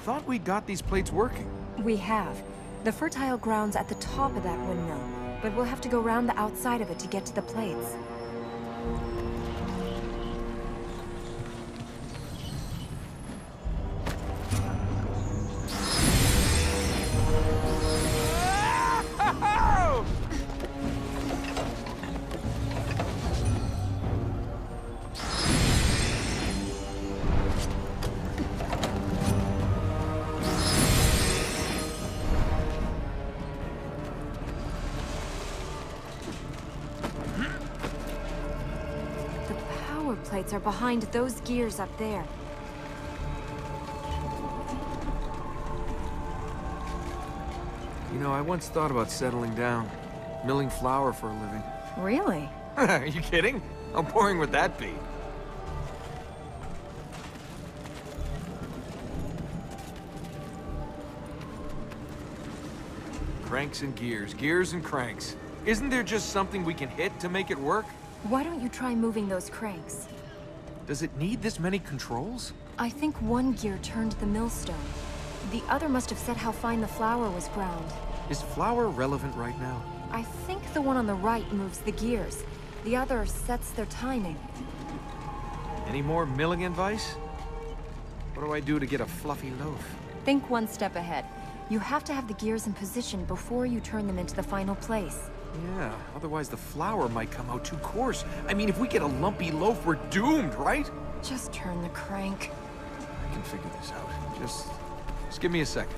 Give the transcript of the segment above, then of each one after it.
thought we got these plates working. We have. The fertile ground's at the top of that windmill, but we'll have to go round the outside of it to get to the plates. Plates are behind those gears up there. You know, I once thought about settling down, milling flour for a living. Really? Are you kidding? How boring would that be? Cranks and gears, gears and cranks. Isn't there just something we can hit to make it work? Why don't you try moving those cranks? Does it need this many controls? I think one gear turned the millstone. The other must have said how fine the flour was ground. Is flour relevant right now? I think the one on the right moves the gears. The other sets their timing. Any more milling advice? What do I do to get a fluffy loaf? Think one step ahead. You have to have the gears in position before you turn them into the final place. Yeah, otherwise the flour might come out too coarse. I mean, if we get a lumpy loaf, we're doomed, right? Just turn the crank. I can figure this out. Just give me a second.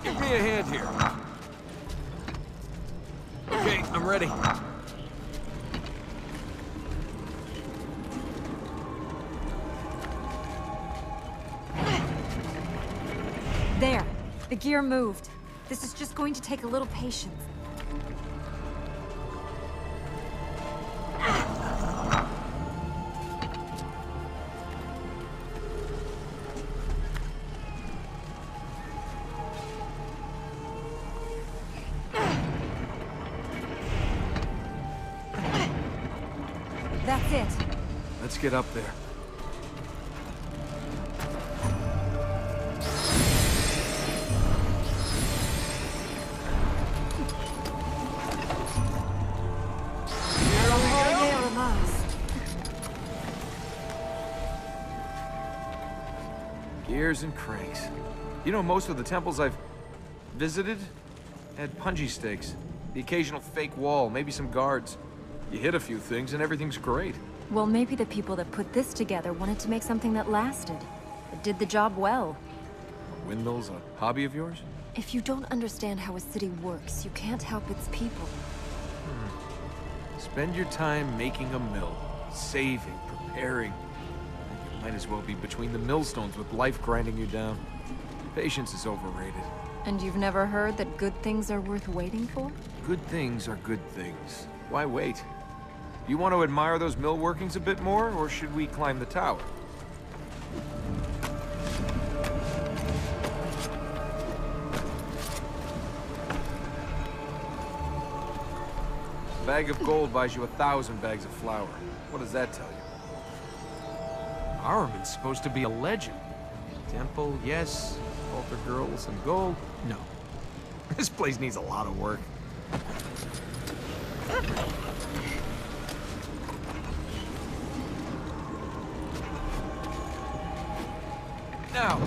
Give me a hand here. Okay, I'm ready. There. The gear moved. This is just going to take a little patience. That's it. Let's get up there. Gears and cranks. You know, most of the temples I've visited had punji stakes. The occasional fake wall, maybe some guards. You hit a few things and everything's great. Well, maybe the people that put this together wanted to make something that lasted. It did the job well. Windmills a hobby of yours? If you don't understand how a city works, you can't help its people. Spend your time making a mill, saving, preparing. You might as well be between the millstones with life grinding you down. Patience is overrated. And you've never heard that good things are worth waiting for? Good things are good things. Why wait? You want to admire those mill workings a bit more, or should we climb the tower? A bag of gold buys you 1,000 bags of flour. What does that tell you? Armin's supposed to be a legend. Temple, yes. Altar girls and gold, no. This place needs a lot of work. Now.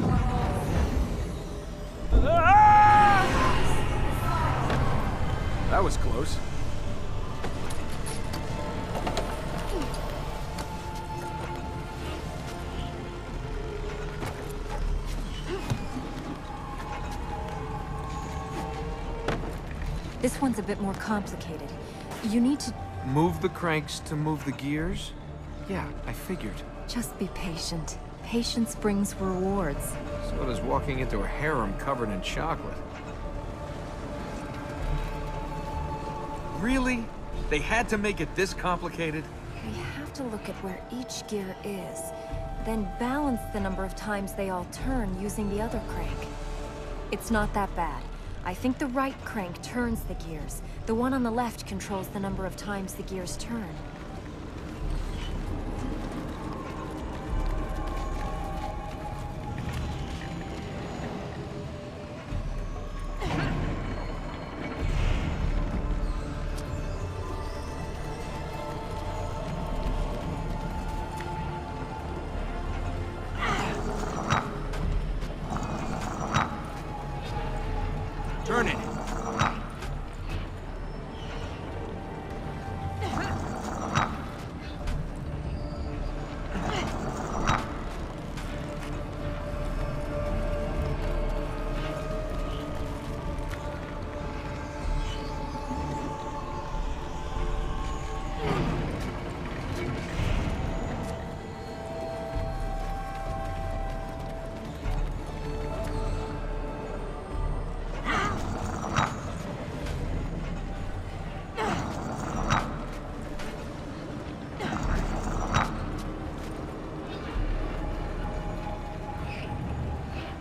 That was close. This one's a bit more complicated. You need to... Move the cranks to move the gears? Yeah, I figured. Just be patient. Patience brings rewards. So does walking into a harem covered in chocolate. Really? They had to make it this complicated? We have to look at where each gear is, then balance the number of times they all turn using the other crank. It's not that bad. I think the right crank turns the gears. The one on the left controls the number of times the gears turn. Turn it.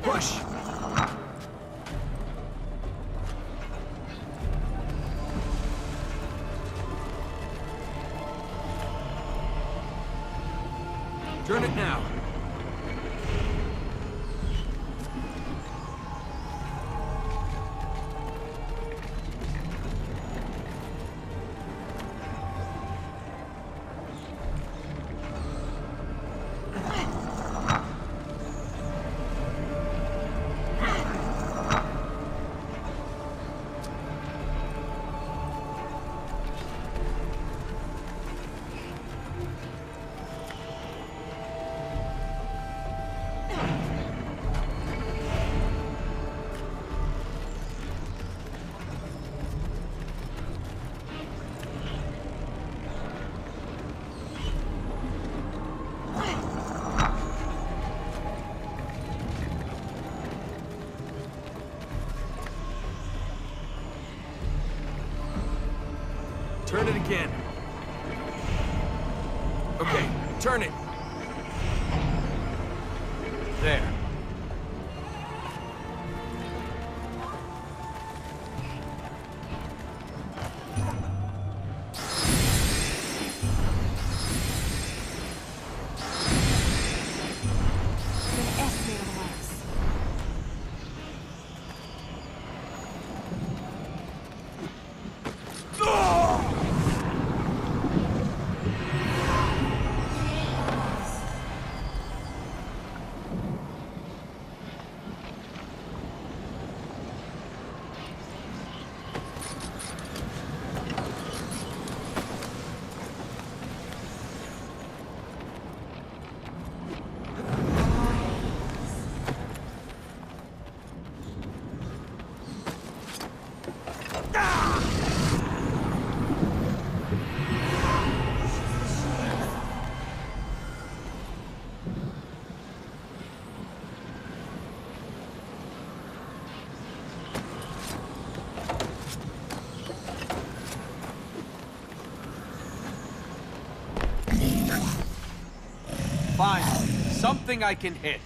Push. Turn it now. Turn it again. Okay, turn it. There. An S made of wax. Fine. Something I can hit.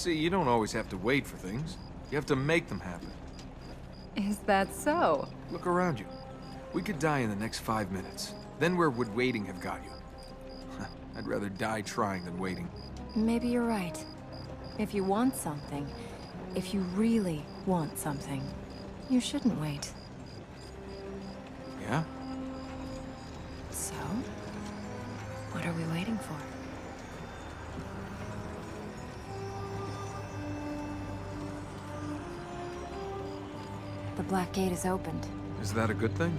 See, you don't always have to wait for things. You have to make them happen. Is that so? Look around you. We could die in the next 5 minutes. Then where would waiting have got you? I'd rather die trying than waiting. Maybe you're right. If you want something, if you really want something, you shouldn't wait. Yeah? So? What are we waiting for? The Black Gate is opened. Is that a good thing?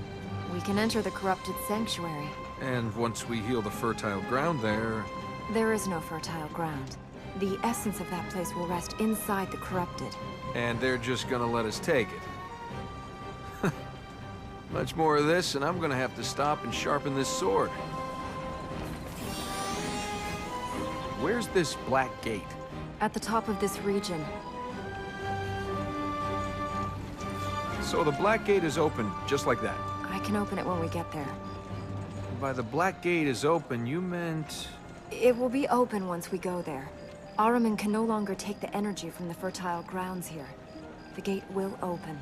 We can enter the corrupted sanctuary. And once we heal the fertile ground there... There is no fertile ground. The essence of that place will rest inside the corrupted. And they're just gonna let us take it. Much more of this, and I'm gonna have to stop and sharpen this sword. Where's this Black Gate? At the top of this region. So the Black Gate is open, just like that. I can open it when we get there. By the Black Gate is open, you meant... It will be open once we go there. Ahriman can no longer take the energy from the fertile grounds here. The gate will open.